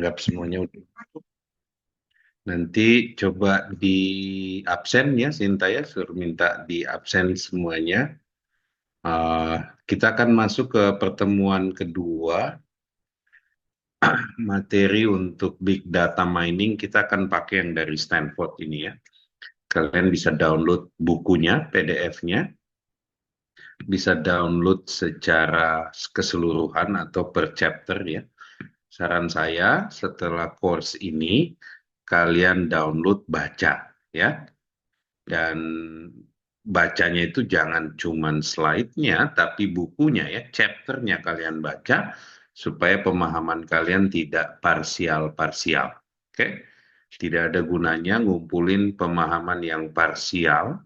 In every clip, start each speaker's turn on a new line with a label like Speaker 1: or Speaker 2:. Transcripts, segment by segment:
Speaker 1: Anggap semuanya udah. Nanti coba di absen ya, Sinta ya, suruh minta di absen semuanya. Eh, kita akan masuk ke pertemuan kedua, materi untuk big data mining. Kita akan pakai yang dari Stanford ini ya. Kalian bisa download bukunya, PDF-nya, bisa download secara keseluruhan atau per chapter ya. Saran saya setelah course ini kalian download baca ya. Dan bacanya itu jangan cuman slide-nya tapi bukunya ya, chapternya kalian baca supaya pemahaman kalian tidak parsial-parsial. Oke? Tidak ada gunanya ngumpulin pemahaman yang parsial,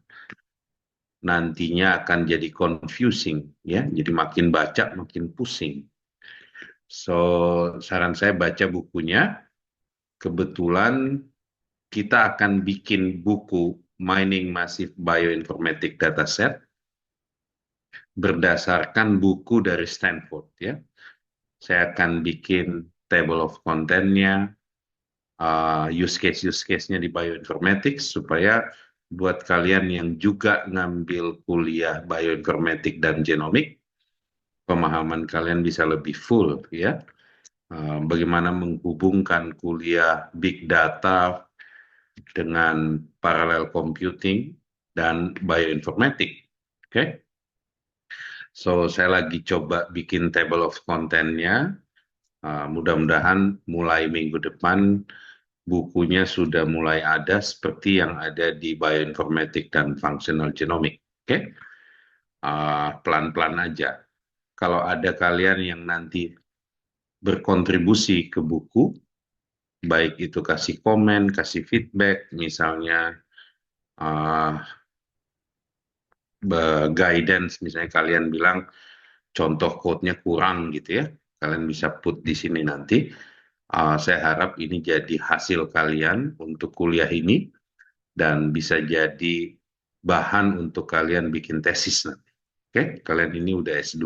Speaker 1: nantinya akan jadi confusing ya. Jadi makin baca makin pusing. So, saran saya baca bukunya. Kebetulan kita akan bikin buku Mining Massive Bioinformatic Dataset berdasarkan buku dari Stanford ya. Saya akan bikin table of content-nya, use case-nya di bioinformatics supaya buat kalian yang juga ngambil kuliah bioinformatik dan genomik, pemahaman kalian bisa lebih full ya. Bagaimana menghubungkan kuliah big data dengan parallel computing dan bioinformatik. Oke, okay? So saya lagi coba bikin table of content-nya. Mudah-mudahan mulai minggu depan bukunya sudah mulai ada seperti yang ada di bioinformatik dan functional genomic. Oke, okay? Pelan-pelan aja. Kalau ada kalian yang nanti berkontribusi ke buku, baik itu kasih komen, kasih feedback, misalnya uh, guidance, misalnya kalian bilang contoh code-nya kurang gitu ya, kalian bisa put di sini nanti. Saya harap ini jadi hasil kalian untuk kuliah ini dan bisa jadi bahan untuk kalian bikin tesis nanti. Oke, kalian ini udah S2,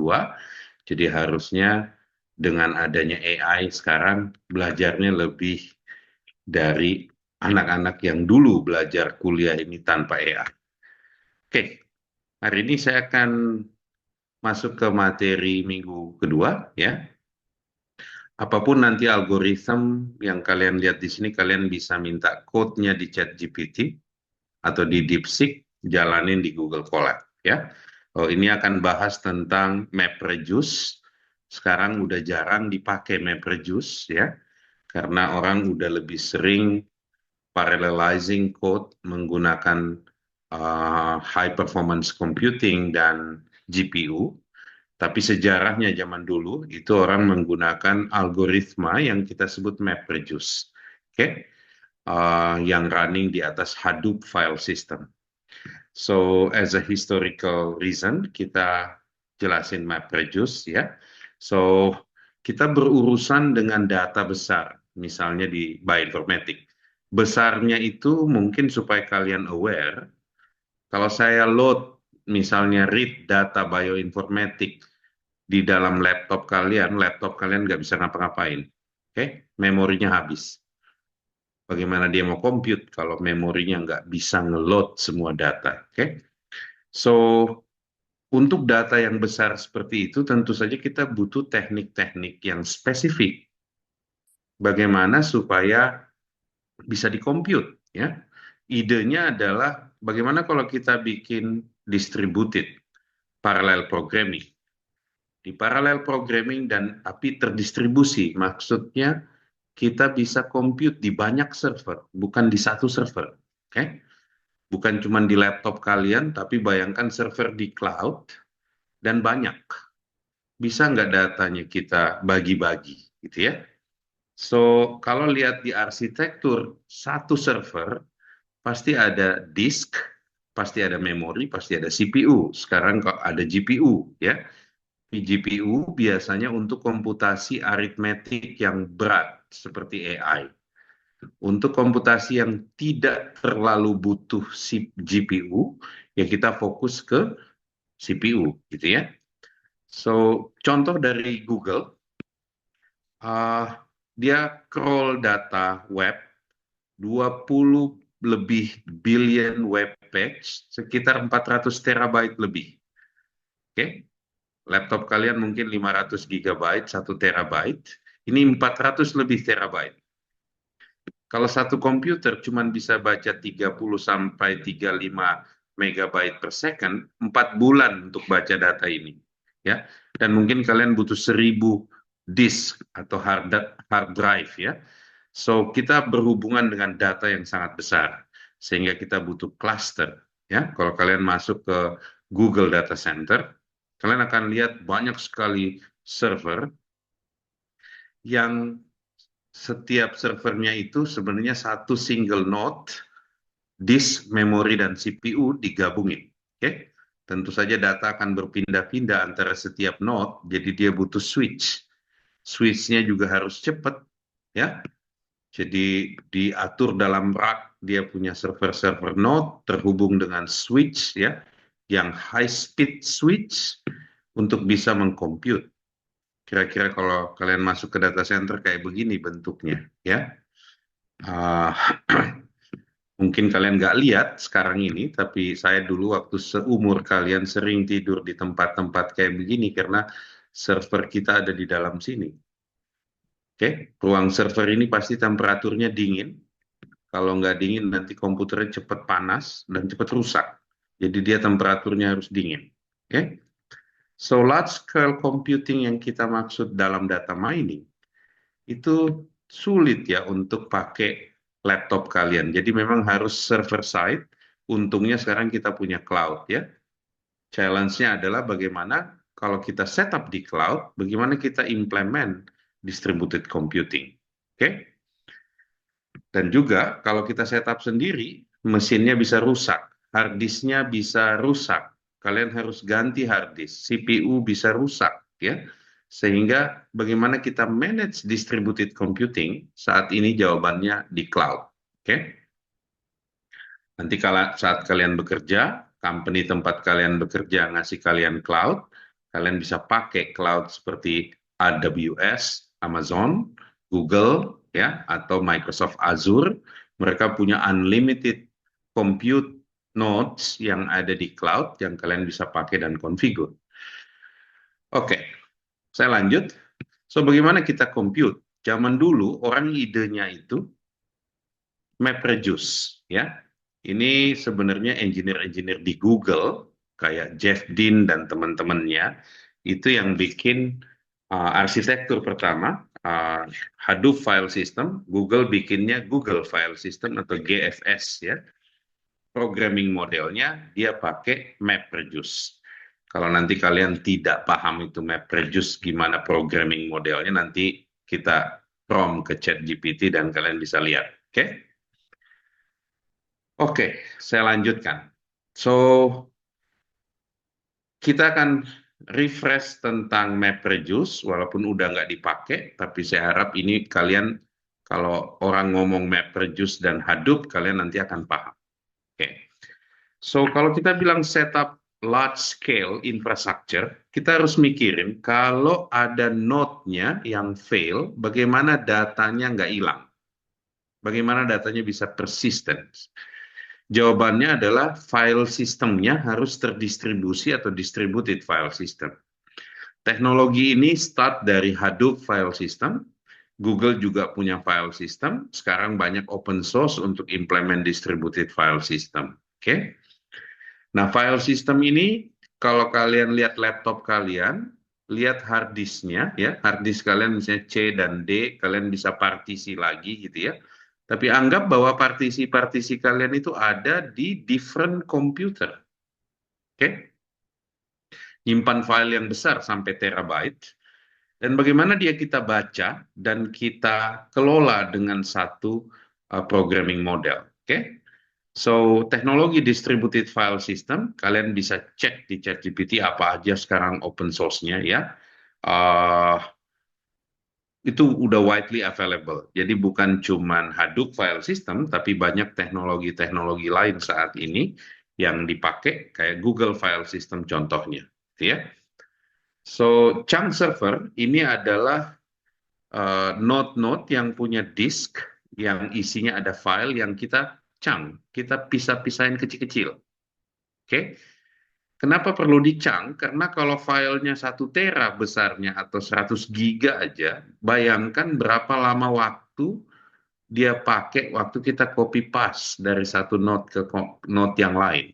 Speaker 1: jadi harusnya dengan adanya AI sekarang belajarnya lebih dari anak-anak yang dulu belajar kuliah ini tanpa AI. Oke, hari ini saya akan masuk ke materi minggu kedua ya. Apapun nanti algoritma yang kalian lihat di sini, kalian bisa minta code-nya di ChatGPT atau di DeepSeek, jalanin di Google Colab ya. Oh, ini akan bahas tentang MapReduce. Sekarang udah jarang dipakai MapReduce ya, karena orang udah lebih sering parallelizing code menggunakan high performance computing dan GPU. Tapi sejarahnya zaman dulu itu orang menggunakan algoritma yang kita sebut MapReduce, oke? Yang running di atas Hadoop file system. So as a historical reason kita jelasin MapReduce ya. So kita berurusan dengan data besar, misalnya di bioinformatik. Besarnya itu mungkin supaya kalian aware. Kalau saya load misalnya read data bioinformatik di dalam laptop kalian nggak bisa ngapa-ngapain. Oke, okay? Memorinya habis. Bagaimana dia mau compute kalau memorinya nggak bisa nge-load semua data. Oke, okay? So untuk data yang besar seperti itu, tentu saja kita butuh teknik-teknik yang spesifik. Bagaimana supaya bisa dikomput, ya? Idenya adalah bagaimana kalau kita bikin distributed parallel programming. Di parallel programming dan API terdistribusi, maksudnya kita bisa compute di banyak server, bukan di satu server. Okay? Bukan cuma di laptop kalian, tapi bayangkan server di cloud dan banyak. Bisa nggak datanya kita bagi-bagi, gitu ya? So, kalau lihat di arsitektur satu server, pasti ada disk, pasti ada memori, pasti ada CPU. Sekarang kok ada GPU, ya. GPU biasanya untuk komputasi aritmetik yang berat seperti AI. Untuk komputasi yang tidak terlalu butuh si GPU, ya kita fokus ke CPU, gitu ya. So, contoh dari Google, uh, dia crawl data web 20 lebih billion web page, sekitar 400 terabyte lebih. Oke, laptop kalian mungkin 500 gigabyte, 1 terabyte. Ini 400 lebih terabyte. Kalau satu komputer cuma bisa baca 30 sampai 35 megabyte per second, 4 bulan untuk baca data ini. Ya, dan mungkin kalian butuh 1000 disk atau hard drive ya. So kita berhubungan dengan data yang sangat besar sehingga kita butuh cluster ya. Kalau kalian masuk ke Google Data Center, kalian akan lihat banyak sekali server yang setiap servernya itu sebenarnya satu single node, disk, memori, dan CPU digabungin. Oke? Tentu saja data akan berpindah-pindah antara setiap node, jadi dia butuh switch. Switch-nya juga harus cepat, ya. Jadi diatur dalam rak, dia punya server-server node terhubung dengan switch, ya, yang high speed switch untuk bisa mengcompute. Kira-kira kalau kalian masuk ke data center kayak begini bentuknya, ya. Ah, mungkin kalian nggak lihat sekarang ini, tapi saya dulu waktu seumur kalian sering tidur di tempat-tempat kayak begini karena server kita ada di dalam sini. Oke, ruang server ini pasti temperaturnya dingin. Kalau nggak dingin nanti komputernya cepat panas dan cepat rusak. Jadi dia temperaturnya harus dingin. Oke, so large scale computing yang kita maksud dalam data mining itu sulit ya untuk pakai laptop kalian. Jadi memang harus server side. Untungnya sekarang kita punya cloud ya. Challenge-nya adalah bagaimana kalau kita setup di cloud, bagaimana kita implement distributed computing. Oke? Dan juga kalau kita setup sendiri, mesinnya bisa rusak, hard disk-nya bisa rusak. Kalian harus ganti hard disk, CPU bisa rusak ya. Sehingga bagaimana kita manage distributed computing, saat ini jawabannya di cloud. Oke? Nanti kalau saat kalian bekerja, company tempat kalian bekerja ngasih kalian cloud, kalian bisa pakai cloud seperti AWS, Amazon, Google, ya, atau Microsoft Azure. Mereka punya unlimited compute nodes yang ada di cloud yang kalian bisa pakai dan configure. Oke, saya lanjut. So, bagaimana kita compute? Zaman dulu orang idenya itu MapReduce, ya. Ini sebenarnya engineer-engineer di Google, kayak Jeff Dean dan teman-temannya, itu yang bikin arsitektur pertama, Hadoop File System. Google bikinnya Google File System atau GFS, ya. Programming modelnya dia pakai MapReduce. Kalau nanti kalian tidak paham itu MapReduce gimana programming modelnya, nanti kita prompt ke ChatGPT dan kalian bisa lihat. Oke? Oke, saya lanjutkan. So, kita akan refresh tentang MapReduce, walaupun udah nggak dipakai, tapi saya harap ini kalian, kalau orang ngomong MapReduce dan Hadoop, kalian nanti akan paham. Oke, so kalau kita bilang setup large scale infrastructure, kita harus mikirin kalau ada node-nya yang fail, bagaimana datanya nggak hilang? Bagaimana datanya bisa persisten? Jawabannya adalah file sistemnya harus terdistribusi atau distributed file system. Teknologi ini start dari Hadoop file system. Google juga punya file system. Sekarang banyak open source untuk implement distributed file system. Oke. Nah, file system ini kalau kalian lihat laptop kalian, lihat hard disknya ya. Hard disk kalian misalnya C dan D, kalian bisa partisi lagi gitu ya. Tapi anggap bahwa partisi-partisi kalian itu ada di different computer. Oke? Nyimpan file yang besar sampai terabyte. Dan bagaimana dia kita baca dan kita kelola dengan satu programming model. Oke? So, teknologi distributed file system, kalian bisa cek di ChatGPT apa aja sekarang open source-nya ya. Uh, itu udah widely available. Jadi bukan cuman Hadoop file system, tapi banyak teknologi-teknologi lain saat ini yang dipakai, kayak Google file system contohnya. Gitu ya. So, chunk server ini adalah node-node yang punya disk yang isinya ada file yang kita chunk, kita pisah-pisahin kecil-kecil. Oke? Kenapa perlu di-chunk? Karena kalau filenya 1 tera besarnya atau 100 giga aja, bayangkan berapa lama waktu dia pakai waktu kita copy paste dari satu node ke node yang lain.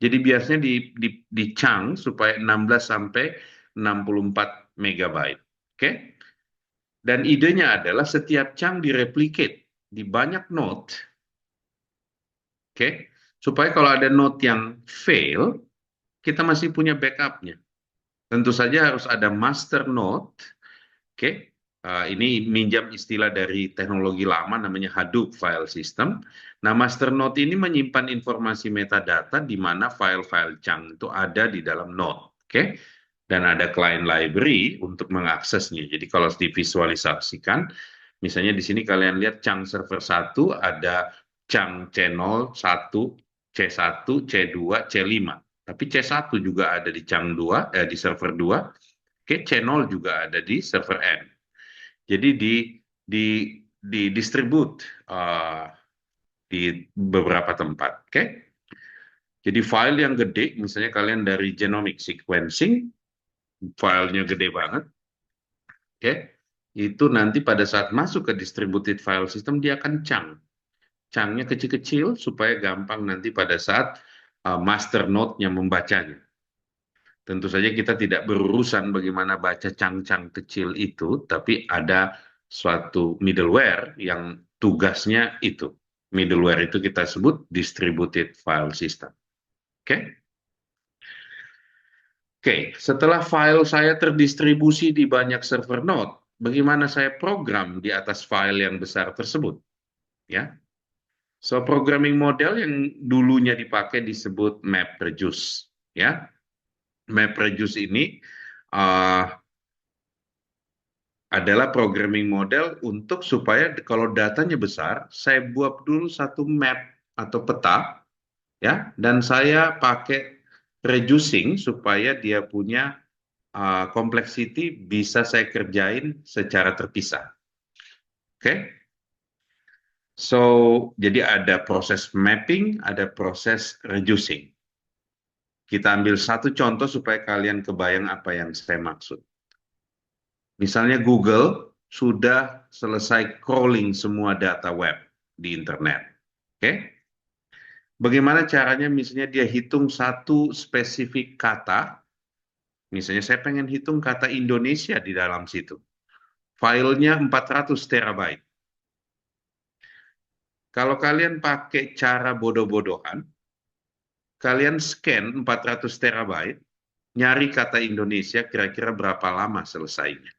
Speaker 1: Jadi biasanya di chunk supaya 16 sampai 64 megabyte. Oke? Dan idenya adalah setiap chunk direplicate di banyak node. Oke? Supaya kalau ada node yang fail, kita masih punya backupnya. Tentu saja harus ada master node. Oke? Ini minjam istilah dari teknologi lama namanya Hadoop file system. Nah, master node ini menyimpan informasi metadata di mana file-file chunk itu ada di dalam node. Oke? Dan ada client library untuk mengaksesnya. Jadi kalau divisualisasikan, misalnya di sini kalian lihat chunk server 1 ada chunk C0, 1, C1, C2, C5. Tapi C1 juga ada di chunk 2, di server 2. Oke, C0 juga ada di server N. Jadi di distribute di beberapa tempat. Oke. Jadi file yang gede, misalnya kalian dari genomic sequencing, filenya gede banget. Oke. Itu nanti pada saat masuk ke distributed file system dia akan chunk. Chunknya kecil-kecil supaya gampang nanti pada saat master node-nya membacanya. Tentu saja kita tidak berurusan bagaimana baca chunk-chunk kecil itu, tapi ada suatu middleware yang tugasnya itu. Middleware itu kita sebut distributed file system. Oke? Oke, setelah file saya terdistribusi di banyak server node, bagaimana saya program di atas file yang besar tersebut? Ya, so programming model yang dulunya dipakai disebut MapReduce. Ya, MapReduce ini uh, adalah programming model untuk supaya kalau datanya besar, saya buat dulu satu map atau peta, ya, dan saya pakai reducing supaya dia punya complexity bisa saya kerjain secara terpisah. Oke? So, jadi ada proses mapping, ada proses reducing. Kita ambil satu contoh supaya kalian kebayang apa yang saya maksud. Misalnya Google sudah selesai crawling semua data web di internet. Oke? Bagaimana caranya misalnya dia hitung satu spesifik kata, misalnya saya pengen hitung kata Indonesia di dalam situ. Filenya 400 terabyte. Kalau kalian pakai cara bodoh-bodohan, kalian scan 400 terabyte, nyari kata Indonesia kira-kira berapa lama selesainya.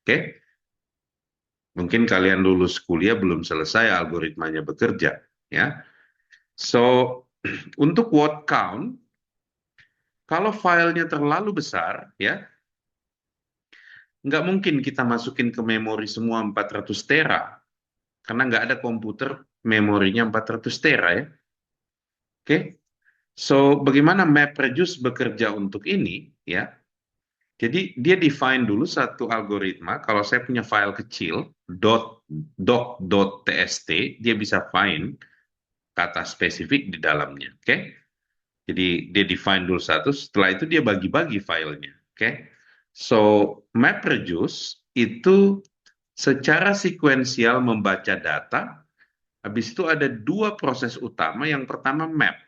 Speaker 1: Oke? Mungkin kalian lulus kuliah belum selesai algoritmanya bekerja, ya. So, untuk word count, kalau filenya terlalu besar, ya, nggak mungkin kita masukin ke memori semua 400 tera, karena nggak ada komputer memorinya 400 tera, ya. Oke, so bagaimana MapReduce bekerja untuk ini, ya? Jadi dia define dulu satu algoritma. Kalau saya punya file kecil doc.txt, dia bisa find kata spesifik di dalamnya. Oke? Jadi dia define dulu satu. Setelah itu dia bagi-bagi filenya. Oke? So MapReduce itu secara sekuensial membaca data. Habis itu ada dua proses utama. Yang pertama map,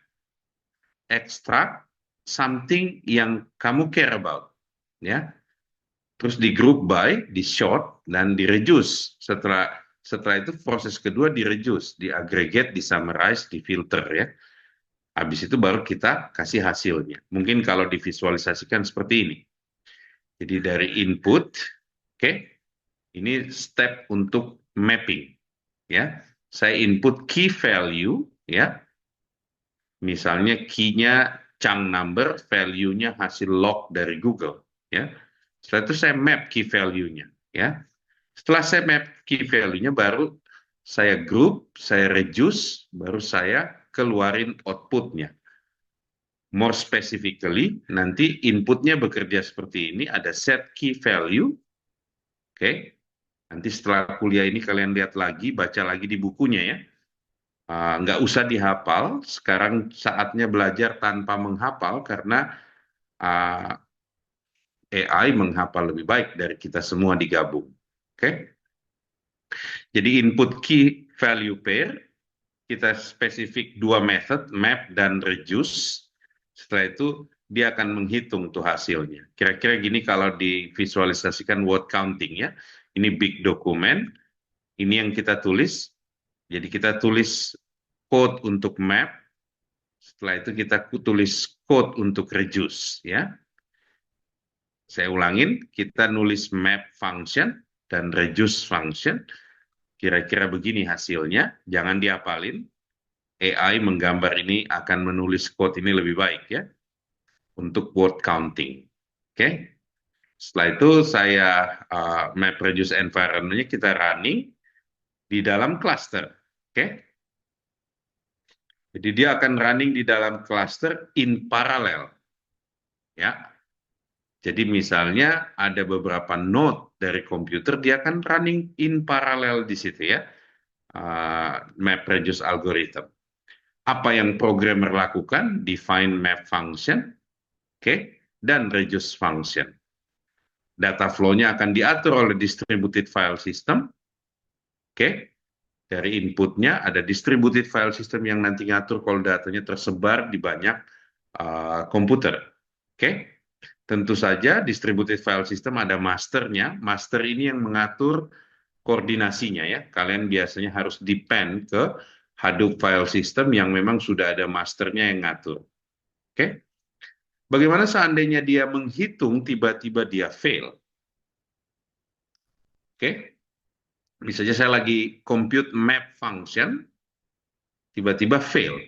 Speaker 1: extract something yang kamu care about, ya. Terus di group by, di sort, dan di reduce. Setelah itu proses kedua di reduce, di aggregate, di summarize, di filter, ya. Habis itu baru kita kasih hasilnya. Mungkin kalau divisualisasikan seperti ini. Jadi dari input, oke, ini step untuk mapping, ya. Saya input key value, ya. Misalnya key-nya chunk number, value-nya hasil log dari Google, ya. Setelah itu saya map key value-nya, ya. Setelah saya map key value-nya, baru saya group, saya reduce, baru saya keluarin output-nya. More specifically, nanti input-nya bekerja seperti ini, ada set key value, oke. Nanti setelah kuliah ini kalian lihat lagi, baca lagi di bukunya ya. Nggak usah dihafal, sekarang saatnya belajar tanpa menghafal karena uh, AI menghafal lebih baik dari kita semua digabung. Oke? Jadi input key value pair, kita spesifik dua method, map dan reduce. Setelah itu dia akan menghitung tuh hasilnya. Kira-kira gini kalau divisualisasikan word counting ya. Ini big dokumen, ini yang kita tulis. Jadi kita tulis code untuk map, setelah itu kita tulis code untuk reduce ya. Saya ulangin, kita nulis map function dan reduce function. Kira-kira begini hasilnya, jangan dihafalin. AI menggambar ini akan menulis code ini lebih baik ya untuk word counting. Oke. Setelah itu saya map reduce environment-nya kita running di dalam cluster. Oke. Jadi dia akan running di dalam cluster in parallel. Ya. Jadi misalnya ada beberapa node dari komputer, dia akan running in parallel di situ ya. Map reduce algorithm. Apa yang programmer lakukan? Define map function, oke, dan reduce function. Data flow-nya akan diatur oleh distributed file system, oke. Dari inputnya ada distributed file system yang nanti ngatur kalau datanya tersebar di banyak komputer, oke. Tentu saja distributed file system ada masternya. Master ini yang mengatur koordinasinya ya. Kalian biasanya harus depend ke Hadoop file system yang memang sudah ada masternya yang ngatur. Oke? Bagaimana seandainya dia menghitung tiba-tiba dia fail? Oke? Misalnya saya lagi compute map function, tiba-tiba fail.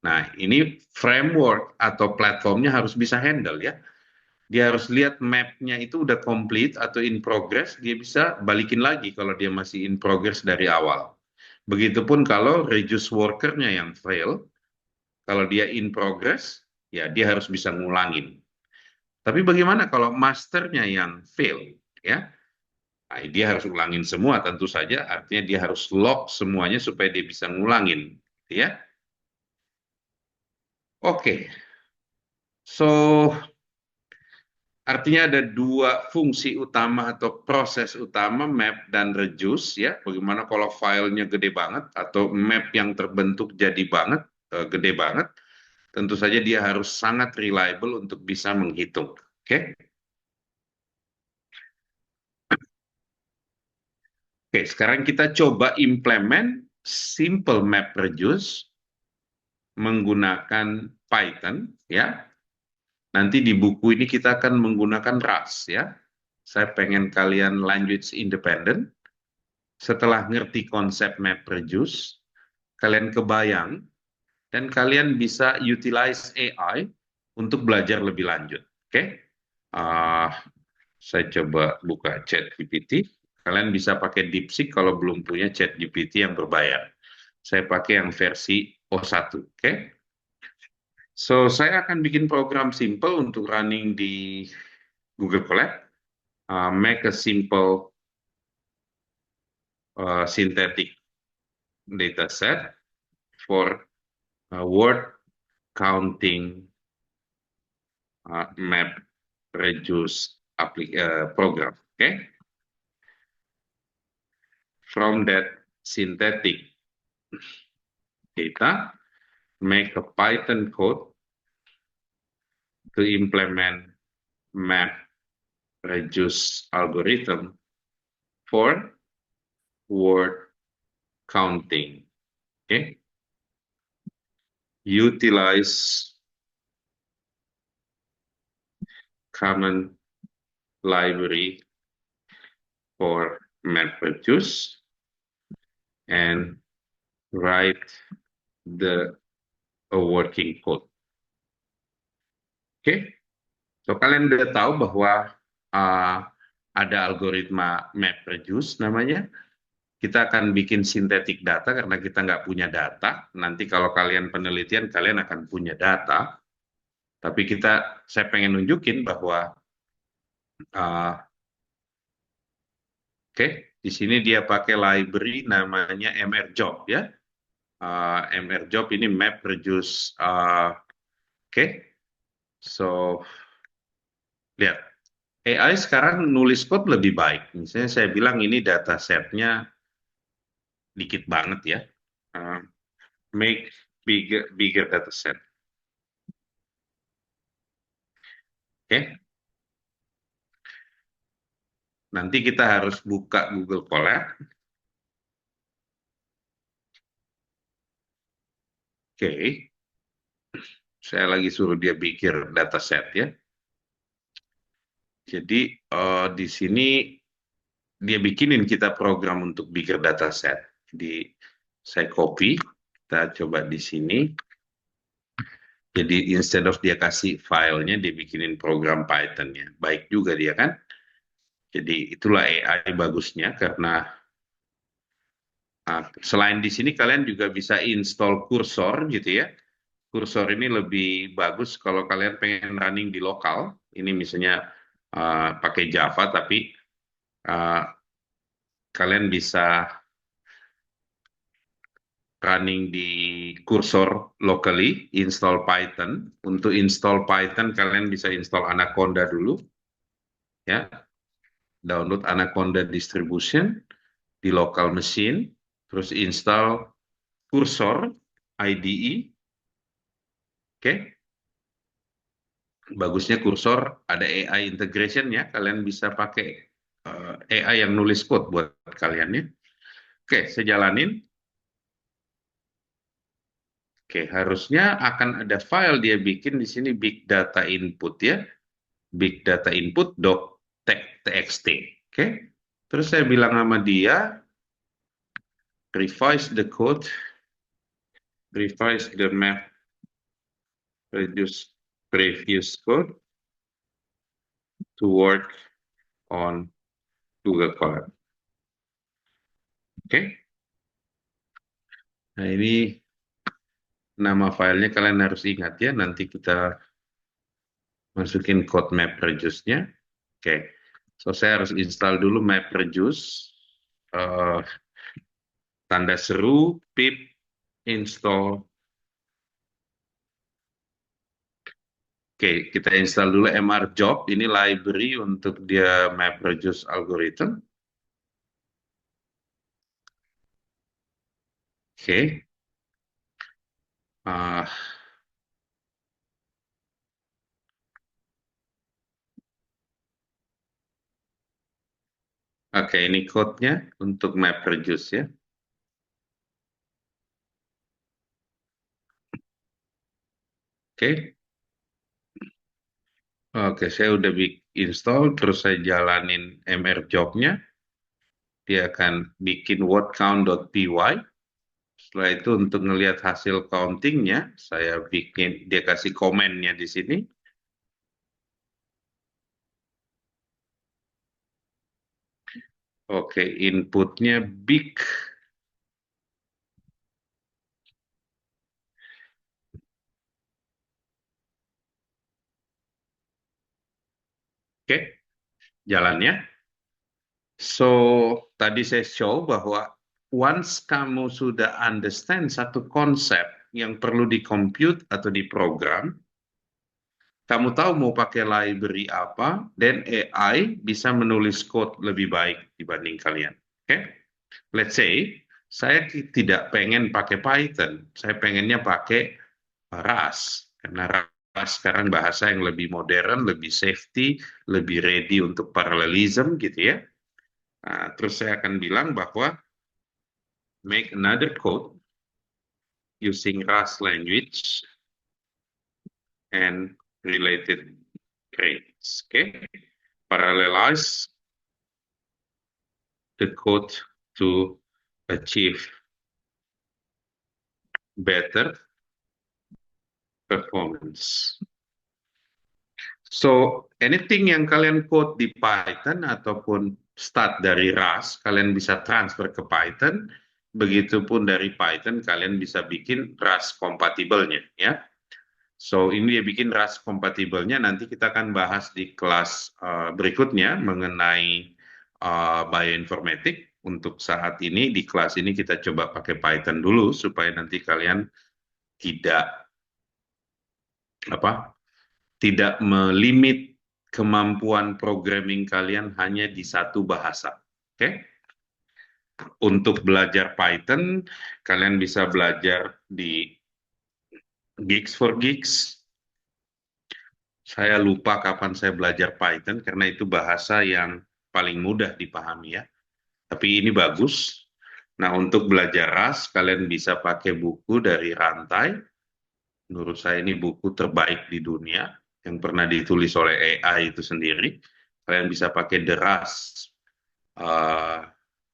Speaker 1: Nah, ini framework atau platformnya harus bisa handle ya. Dia harus lihat mapnya itu udah complete atau in progress, dia bisa balikin lagi kalau dia masih in progress dari awal. Begitupun kalau reduce worker-nya yang fail, kalau dia in progress, ya dia harus bisa ngulangin. Tapi bagaimana kalau masternya yang fail? Ya, nah, dia harus ulangin semua tentu saja, artinya dia harus lock semuanya supaya dia bisa ngulangin. Ya, oke. So, artinya ada dua fungsi utama atau proses utama map dan reduce ya. Bagaimana kalau filenya gede banget atau map yang terbentuk jadi banget, gede banget, tentu saja dia harus sangat reliable untuk bisa menghitung. Oke, oke. Sekarang kita coba implement simple map reduce menggunakan Python ya. Nanti di buku ini kita akan menggunakan Rust ya. Saya pengen kalian language independent. Setelah ngerti konsep MapReduce, kalian kebayang dan kalian bisa utilize AI untuk belajar lebih lanjut. Oke? Uh, saya coba buka chat GPT. Kalian bisa pakai DeepSeek kalau belum punya chat GPT yang berbayar. Saya pakai yang versi O1. Oke? So, saya akan bikin program simple untuk running di Google Colab. Make a simple synthetic data set for word counting map reduce program. Okay, from that synthetic data, make a Python code to implement map reduce algorithm for word counting. Okay, utilize common library for MapReduce and write the working code. Oke, so kalian udah tahu bahwa uh, ada algoritma MapReduce namanya. Kita akan bikin sintetik data karena kita nggak punya data. Nanti kalau kalian penelitian, kalian akan punya data. Tapi saya pengen nunjukin bahwa, oke, Di sini dia pakai library namanya MRJob ya. MRJob ini map reduce. Oke. So, lihat. AI sekarang nulis code lebih baik. Misalnya saya bilang ini datasetnya dikit banget ya. Uh, make bigger dataset. Oke. Nanti kita harus buka Google Colab. Oke. Saya lagi suruh dia bikin dataset ya. Jadi di sini dia bikinin kita program untuk bigger dataset. Jadi saya copy, kita coba di sini. Jadi instead of dia kasih filenya, dia bikinin program Python-nya. Baik juga dia kan. Jadi itulah AI bagusnya karena selain di sini kalian juga bisa install kursor gitu ya. Kursor ini lebih bagus kalau kalian pengen running di lokal. Ini misalnya pakai Java tapi uh, kalian bisa running di kursor locally, install Python. Untuk install Python kalian bisa install Anaconda dulu ya. Download Anaconda distribution di local machine, terus install kursor IDE. Oke. Bagusnya kursor ada AI integration ya, kalian bisa pakai AI yang nulis code buat kalian ya. Oke, saya jalanin. Oke, harusnya akan ada file dia bikin di sini big data input ya. Big data input txt. Oke. Terus saya bilang sama dia revise the code, revise the map, reduce previous code to work on Google Colab. Oke. Nah, ini nama filenya kalian harus ingat ya, nanti kita masukin code MapReduce-nya. Oke, so saya harus install dulu MapReduce. Tanda seru, pip, install. Oke, kita install dulu MRJob. Ini library untuk dia MapReduce algorithm. Oke. Oke, ini code-nya untuk MapReduce ya. Oke. Oke, saya udah install, terus saya jalanin MRJob-nya. Dia akan bikin word count.py. Setelah itu untuk ngelihat hasil countingnya, saya bikin, dia kasih komennya di sini. Oke, inputnya big. Oke, jalannya. So, tadi saya show bahwa once kamu sudah understand satu konsep yang perlu di-compute atau diprogram, kamu tahu mau pakai library apa, dan AI bisa menulis code lebih baik dibanding kalian. Oke? Let's say, saya tidak pengen pakai Python, saya pengennya pakai Rust. Karena Rust sekarang bahasa yang lebih modern, lebih safety, lebih ready untuk parallelism gitu ya. Nah, terus saya akan bilang bahwa make another code using Rust language and related grades. Okay, parallelize the code to achieve better performance. So, anything yang kalian code di Python ataupun start dari Rust, kalian bisa transfer ke Python. Begitupun dari Python, kalian bisa bikin Rust kompatibelnya, ya. So, ini dia bikin Rust kompatibelnya. Nanti kita akan bahas di kelas berikutnya mengenai bioinformatik. untuk saat ini di kelas ini kita coba pakai Python dulu supaya nanti kalian tidak apa tidak melimit kemampuan programming kalian hanya di satu bahasa. Oke? Untuk belajar Python, kalian bisa belajar di Geeks for Geeks. Saya lupa kapan saya belajar Python karena itu bahasa yang paling mudah dipahami ya. Tapi ini bagus. Nah, untuk belajar Rust, kalian bisa pakai buku dari Rantai. Menurut saya ini buku terbaik di dunia yang pernah ditulis oleh AI itu sendiri. Kalian bisa pakai The Rust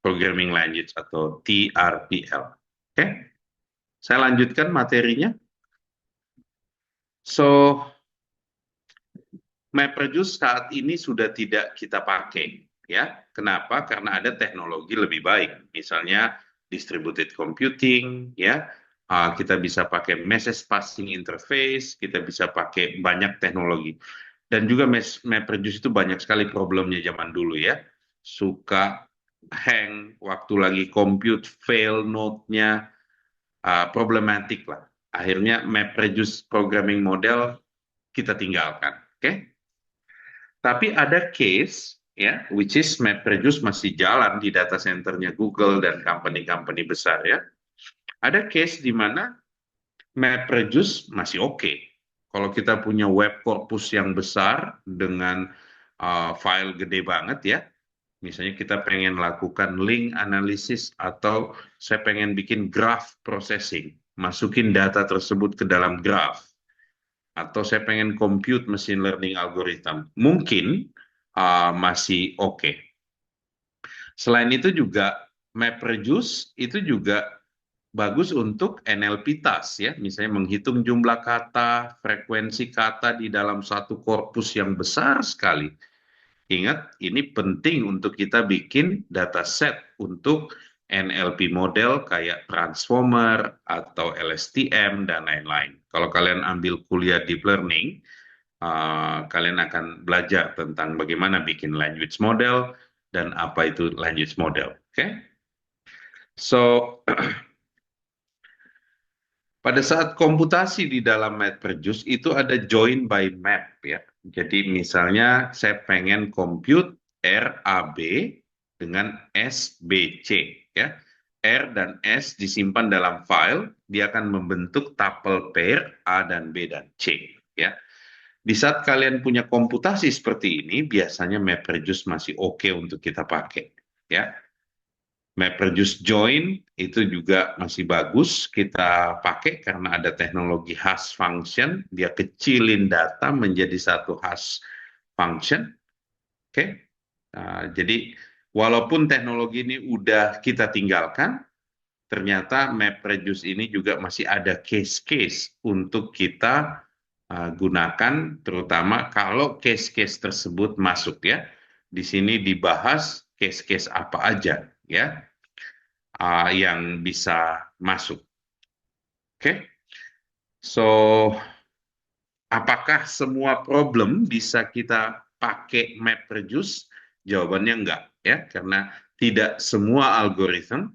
Speaker 1: Programming Language atau TRPL. Oke, saya lanjutkan materinya. So, MapReduce saat ini sudah tidak kita pakai, ya. Kenapa? Karena ada teknologi lebih baik, misalnya distributed computing, ya. Kita bisa pakai message passing interface, kita bisa pakai banyak teknologi. Dan juga MapReduce itu banyak sekali problemnya zaman dulu ya. Suka hang waktu lagi compute, fail node-nya, problematik lah. Akhirnya MapReduce programming model kita tinggalkan. Oke? Tapi ada case ya, which is MapReduce masih jalan di data centernya Google dan company-company besar ya. Ada case di mana MapReduce masih oke. Kalau kita punya web corpus yang besar dengan file gede banget ya, misalnya kita pengen lakukan link analysis atau saya pengen bikin graph processing, masukin data tersebut ke dalam graph, atau saya pengen compute machine learning algorithm, mungkin masih oke. Selain itu juga MapReduce itu juga bagus untuk NLP task ya, misalnya menghitung jumlah kata, frekuensi kata di dalam satu korpus yang besar sekali. Ingat, ini penting untuk kita bikin dataset untuk NLP model kayak transformer atau LSTM dan lain-lain. Kalau kalian ambil kuliah deep learning, kalian akan belajar tentang bagaimana bikin language model dan apa itu language model. Oke? So, pada saat komputasi di dalam MapReduce itu ada join by map ya. Jadi misalnya saya pengen compute RAB dengan SBC ya. R dan S disimpan dalam file, dia akan membentuk tuple pair A dan B dan C ya. Di saat kalian punya komputasi seperti ini, biasanya MapReduce masih oke untuk kita pakai ya. MapReduce Join itu juga masih bagus kita pakai karena ada teknologi hash function, dia kecilin data menjadi satu hash function. Oke, jadi walaupun teknologi ini udah kita tinggalkan, ternyata MapReduce ini juga masih ada case-case untuk kita gunakan, terutama kalau case-case tersebut masuk ya. Di sini dibahas case-case apa aja ya yang bisa masuk. Oke, so apakah semua problem bisa kita pakai MapReduce? Jawabannya enggak ya, karena tidak semua algoritma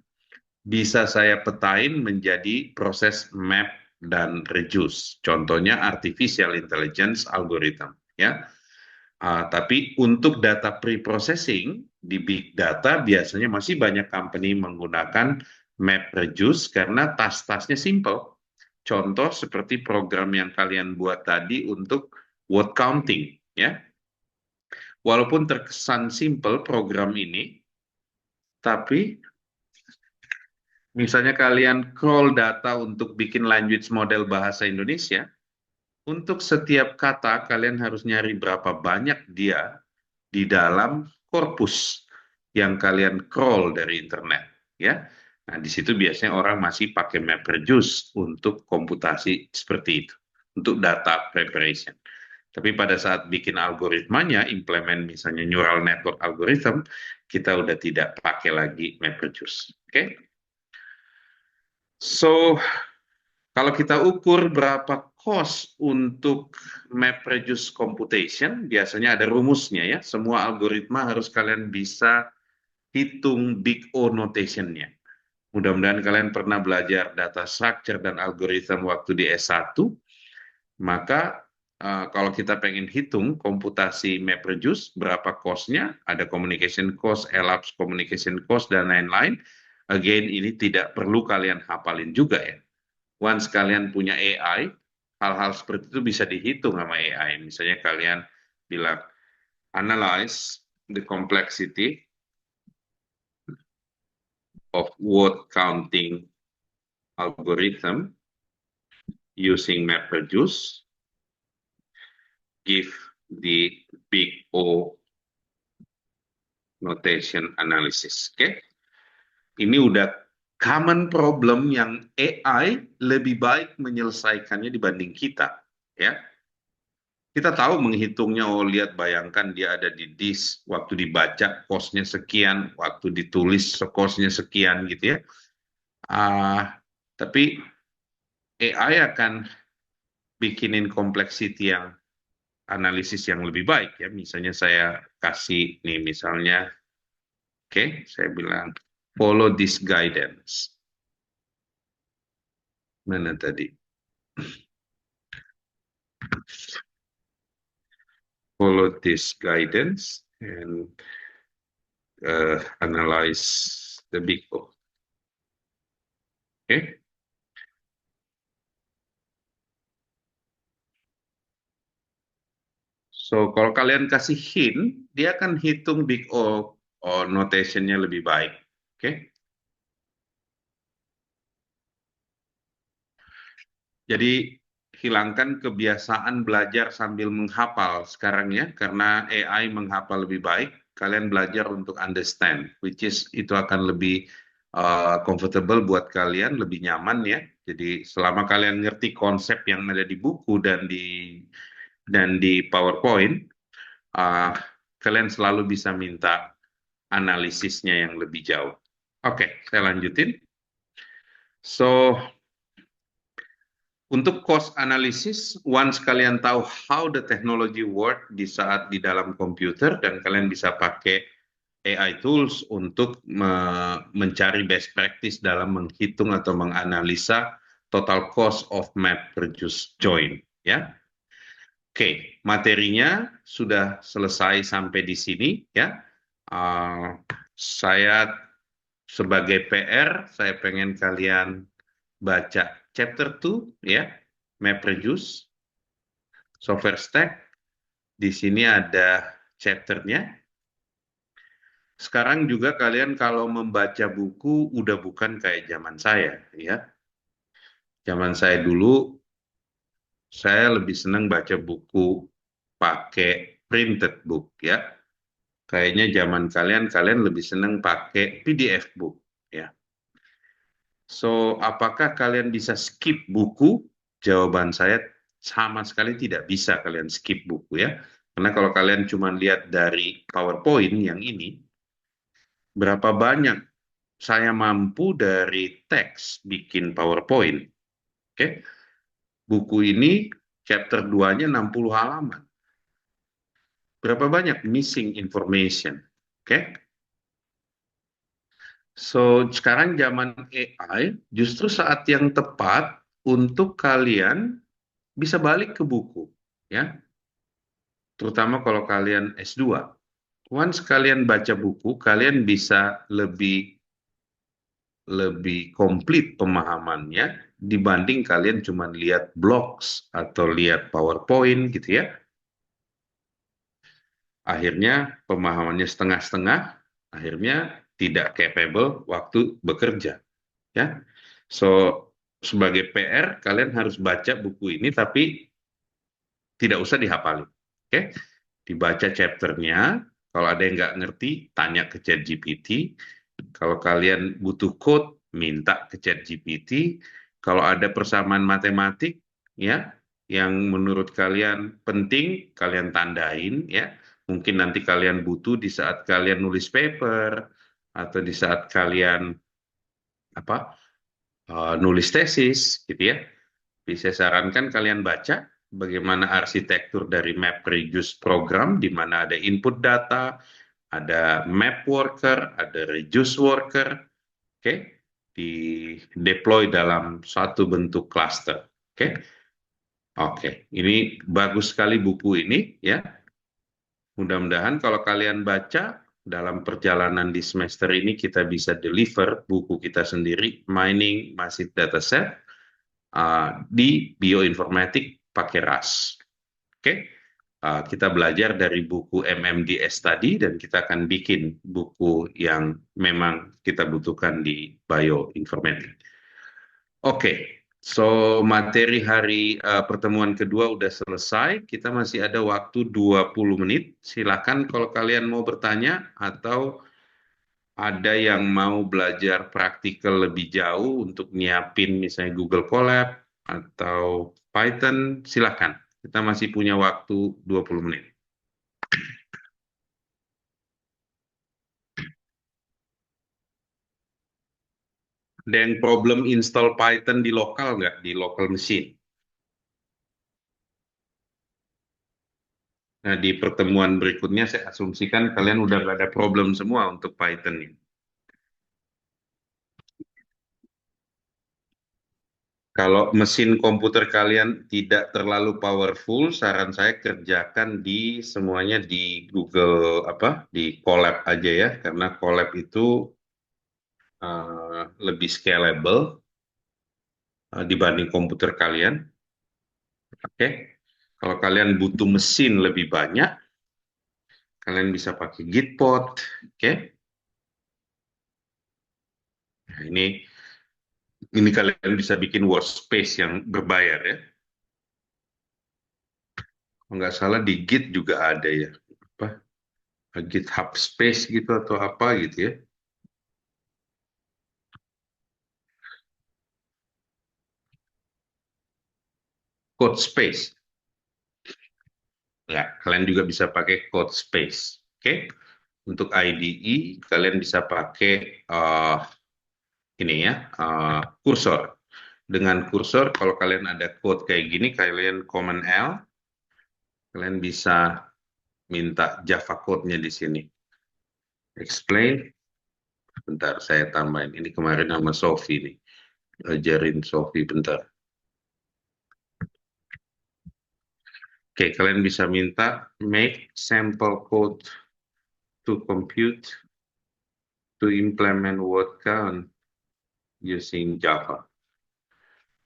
Speaker 1: bisa saya petain menjadi proses map dan reduce. Contohnya artificial intelligence algorithm ya. Tapi untuk data pre-processing di big data biasanya masih banyak company menggunakan MapReduce karena tas-tasnya simple. Contoh seperti program yang kalian buat tadi untuk word counting ya. Walaupun terkesan simple program ini, tapi misalnya kalian crawl data untuk bikin language model bahasa Indonesia, untuk setiap kata kalian harus nyari berapa banyak dia di dalam korpus yang kalian crawl dari internet, ya. Nah, di situ biasanya orang masih pakai MapReduce untuk komputasi seperti itu, untuk data preparation. Tapi pada saat bikin algoritmanya, implement misalnya neural network algorithm, kita udah tidak pakai lagi MapReduce. Oke? So, kalau kita ukur berapa cost untuk MapReduce computation, biasanya ada rumusnya ya. Semua algoritma harus kalian bisa hitung big O notation-nya. Mudah-mudahan kalian pernah belajar data structure dan algoritma waktu di S1, maka kalau kita pengen hitung komputasi MapReduce, berapa cost-nya, ada communication cost, elapsed communication cost, dan lain-lain. Again, ini tidak perlu kalian hafalin juga ya. Once kalian punya AI, hal-hal seperti itu bisa dihitung sama AI. Misalnya kalian bilang, analyze the complexity of word counting algorithm using MapReduce, give the big O notation analysis. Oke, ini udah common problem yang AI lebih baik menyelesaikannya dibanding kita, ya. Kita tahu menghitungnya, oh lihat bayangkan dia ada di disk, waktu dibaca cost-nya sekian, waktu ditulis cost-nya sekian gitu ya. Tapi AI akan bikinin complexity yang analisis yang lebih baik ya. Misalnya saya kasih nih misalnya, oke, saya bilang follow this guidance. Mana tadi? Follow this guidance and analyze the big O. Oke. So, kalau kalian kasih hint, dia akan hitung big O, notation-nya lebih baik. Oke. Jadi, hilangkan kebiasaan belajar sambil menghafal sekarang ya, karena AI menghafal lebih baik. Kalian belajar untuk understand, which is itu akan lebih comfortable buat kalian, lebih nyaman ya. Jadi, selama kalian ngerti konsep yang ada di buku dan di PowerPoint, kalian selalu bisa minta analisisnya yang lebih jauh. Oke, saya lanjutin. So, untuk cost analysis, once kalian tahu how the technology work di saat di dalam komputer, dan kalian bisa pakai AI tools untuk mencari best practice dalam menghitung atau menganalisa total cost of MapReduce join. Ya. Oke, materinya sudah selesai sampai di sini ya. Saya sebagai PR, saya pengen kalian baca chapter 2 ya, MapReduce, software stack. Di sini ada chapternya. Sekarang juga kalian kalau membaca buku udah bukan kayak zaman saya ya. Zaman saya dulu saya lebih senang baca buku pakai printed book ya. Kayaknya zaman kalian lebih senang pakai PDF book ya. So, apakah kalian bisa skip buku? Jawaban saya sama sekali tidak bisa kalian skip buku ya. Karena kalau kalian cuma lihat dari PowerPoint yang ini, berapa banyak saya mampu dari teks bikin PowerPoint. Oke. Buku ini chapter 2-nya 60 halaman. Berapa banyak missing information. Oke. So, sekarang zaman AI justru saat yang tepat untuk kalian bisa balik ke buku, ya. Terutama kalau kalian S2. Once kalian baca buku, kalian bisa lebih komplit pemahamannya dibanding kalian cuma lihat blogs atau lihat PowerPoint gitu ya. Akhirnya pemahamannya setengah-setengah, akhirnya tidak capable waktu bekerja, ya. So, sebagai PR, kalian harus baca buku ini, tapi tidak usah dihafalin. Oke, dibaca chapternya. Kalau ada yang nggak ngerti, tanya ke ChatGPT. Kalau kalian butuh code, minta ke ChatGPT. Kalau ada persamaan matematik, ya, yang menurut kalian penting, kalian tandain, ya. Mungkin nanti kalian butuh di saat kalian nulis paper atau di saat kalian apa nulis tesis, gitu ya. Bisa sarankan kalian baca bagaimana arsitektur dari MapReduce program, di mana ada input data, ada map worker, ada reduce worker, oke, di deploy dalam suatu bentuk cluster, oke. Oke, ini bagus sekali buku ini ya. Mudah-mudahan kalau kalian baca dalam perjalanan di semester ini kita bisa deliver buku kita sendiri, Mining Massive Dataset di bioinformatik pakai RAS. Oke, kita belajar dari buku MMDS tadi dan kita akan bikin buku yang memang kita butuhkan di bioinformatik. Oke, so materi hari pertemuan kedua udah selesai. Kita masih ada waktu 20 menit. Silakan kalau kalian mau bertanya atau ada yang mau belajar praktikal lebih jauh untuk nyiapin misalnya Google Colab atau Python, silakan. Kita masih punya waktu 20 menit. Ada yang problem install Python di lokal nggak? Di local machine? Nah, di pertemuan berikutnya saya asumsikan kalian udah nggak ada problem semua untuk Python ini. Kalau mesin komputer kalian tidak terlalu powerful, saran saya kerjakan di semuanya di Google apa di Colab aja ya, karena Colab itu lebih scalable dibanding komputer kalian. Oke, kalau kalian butuh mesin lebih banyak, kalian bisa pakai Gitpod. Oke, nah, ini kalian bisa bikin workspace yang berbayar ya. Kalau nggak salah di Git juga ada ya, apa GitHub Space gitu atau apa gitu ya. Code Space. Ya, kalian juga bisa pakai Code Space. Oke, untuk IDE kalian bisa pakai ini ya, kursor. Dengan kursor, kalau kalian ada code kayak gini, kalian Command L, kalian bisa minta Java code-nya di sini. Explain. Bentar, saya tambahin. Ini kemarin sama Sofi nih. Ajarin Sofi bentar. Oke, kalian bisa minta make sample code to compute to implement word count using Java.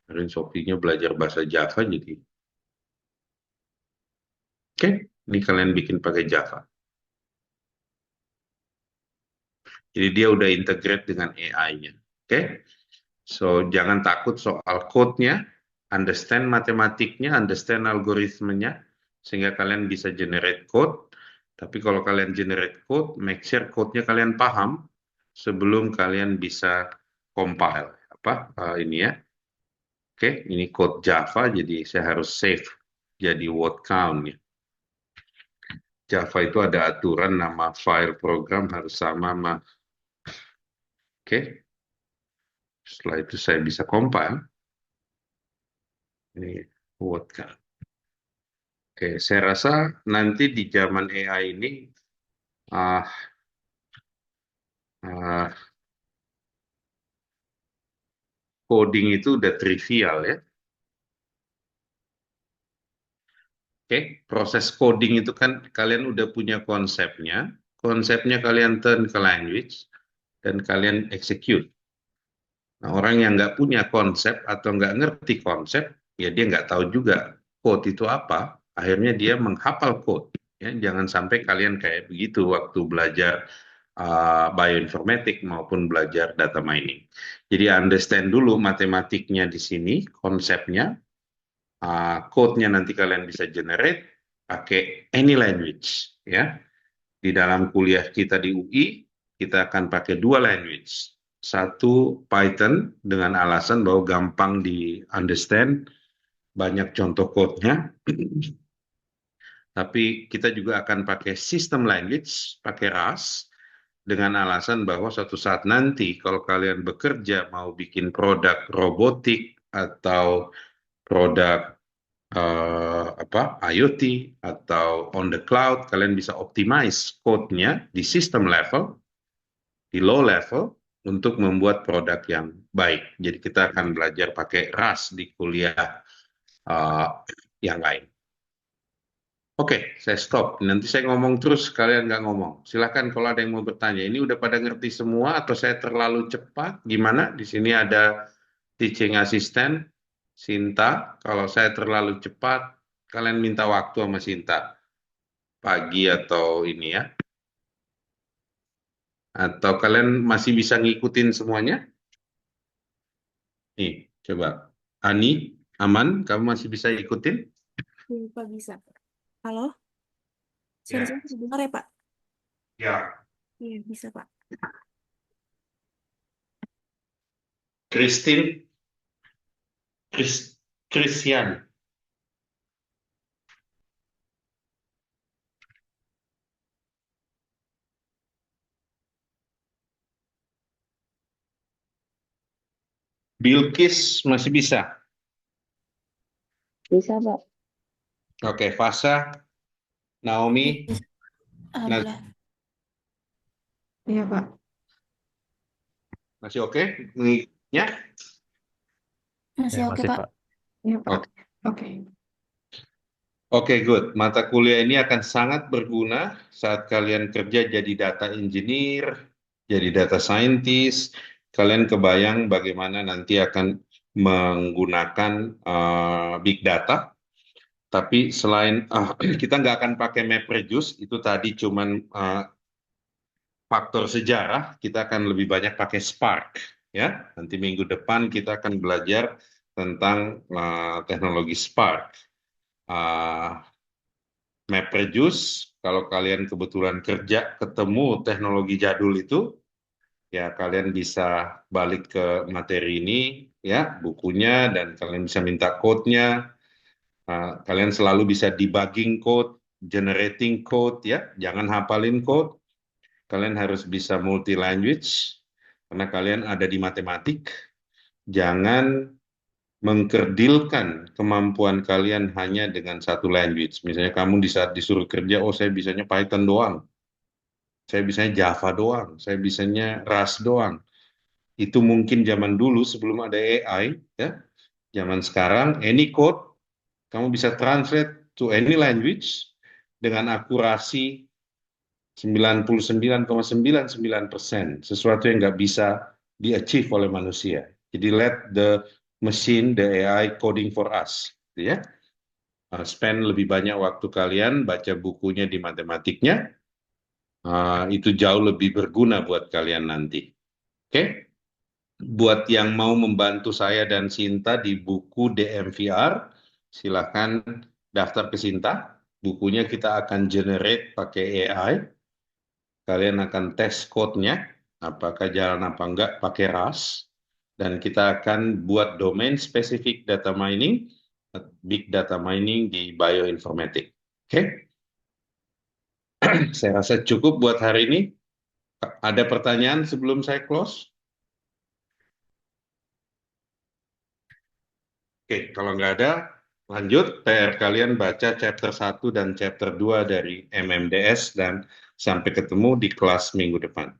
Speaker 1: Kemarin Sofinya belajar bahasa Java jadi. Oke, ini kalian bikin pakai Java. Jadi dia udah integrate dengan AI-nya. Oke, so jangan takut soal code-nya, understand matematiknya, understand algoritmenya, sehingga kalian bisa generate code. Tapi kalau kalian generate code, make sure code-nya kalian paham sebelum kalian bisa compile. Apa ini ya? Oke, ini code Java, jadi saya harus save jadi word count ya. Java itu ada aturan nama file program harus sama sama. Oke, setelah itu saya bisa compile. Ini word count. Oke, saya rasa nanti di zaman AI ini ah ah, coding itu udah trivial ya. Oke, proses coding itu kan kalian udah punya konsepnya kalian turn ke language dan kalian execute. Nah, orang yang nggak punya konsep atau nggak ngerti konsep, ya dia nggak tahu juga code itu apa. Akhirnya dia menghafal code. Ya, jangan sampai kalian kayak begitu waktu belajar bioinformatik maupun belajar data mining. Jadi understand dulu matematiknya di sini, konsepnya, code-nya nanti kalian bisa generate pakai any language. Ya, di dalam kuliah kita di UI, kita akan pakai dua language. Satu Python dengan alasan bahwa gampang di understand, banyak contoh code-nya. Tapi kita juga akan pakai sistem language, pakai RAS, dengan alasan bahwa suatu saat nanti kalau kalian bekerja mau bikin produk robotik atau produk IoT atau on the cloud, kalian bisa optimize code-nya di system level, di low level, untuk membuat produk yang baik. Jadi kita akan belajar pakai Rust di kuliah uh, yang lain. Oke, saya stop. Nanti saya ngomong terus, kalian nggak ngomong. Silakan kalau ada yang mau bertanya. Ini udah pada ngerti semua atau saya terlalu cepat? Gimana? Di sini ada teaching assistant, Sinta. Kalau saya terlalu cepat, kalian minta waktu sama Sinta. Pagi atau ini ya. Atau kalian masih bisa ngikutin semuanya? Nih, coba. Ani, aman? Kamu masih bisa ikutin?
Speaker 2: Iya, Pak bisa. Halo, suara saya
Speaker 1: Ya.
Speaker 2: terdengar ya Pak?
Speaker 1: Ya.
Speaker 2: Iya, bisa Pak.
Speaker 1: Christine, Christian. Bilkis masih bisa.
Speaker 3: Bisa, Pak.
Speaker 1: Oke, Fasa, Naomi,
Speaker 2: Alhamdulillah. Iya Pak.
Speaker 1: masih oke? Ngikutnya?
Speaker 2: Masih
Speaker 4: Ya,
Speaker 2: oke
Speaker 4: masih
Speaker 2: Pak?
Speaker 4: Pak.
Speaker 2: Iya Pak.
Speaker 1: Oke,
Speaker 2: Oke.
Speaker 1: oke, good. Mata kuliah ini akan sangat berguna saat kalian kerja jadi data engineer, jadi data scientist. Kalian kebayang bagaimana nanti akan menggunakan big data. Tapi selain kita nggak akan pakai MapReduce, itu tadi cuman faktor sejarah, kita akan lebih banyak pakai Spark. Ya, nanti minggu depan kita akan belajar tentang teknologi Spark. Uh, MapReduce, kalau kalian kebetulan kerja ketemu teknologi jadul itu, ya kalian bisa balik ke materi ini, ya bukunya, dan kalian bisa minta code-nya. Kalian selalu bisa debugging code, generating code, ya jangan hafalin code. Kalian harus bisa multi language karena kalian ada di matematik. Jangan mengkerdilkan kemampuan kalian hanya dengan satu language. Misalnya kamu di saat disuruh kerja, oh saya bisanya Python doang, saya bisanya Java doang, saya bisanya Rust doang. Itu mungkin zaman dulu sebelum ada AI, ya. Zaman sekarang, any code kamu bisa translate to any language dengan akurasi 99,99%, sesuatu yang nggak bisa di-achieve oleh manusia. Jadi let the machine, the AI coding for us, gitu ya. Spend lebih banyak waktu kalian baca bukunya di matematiknya, itu jauh lebih berguna buat kalian nanti. Oke? Buat yang mau membantu saya dan Sinta di buku DMVR, silakan daftar ke Sinta. Bukunya kita akan generate pakai AI. Kalian akan tes code-nya, apakah jalan apa enggak pakai Rust. Dan kita akan buat domain spesifik data mining, big data mining di bioinformatik. Oke? Saya rasa cukup buat hari ini. Ada pertanyaan sebelum saya close? Oke, kalau nggak ada, lanjut. PR kalian baca chapter 1 dan chapter 2 dari MMDS dan sampai ketemu di kelas minggu depan.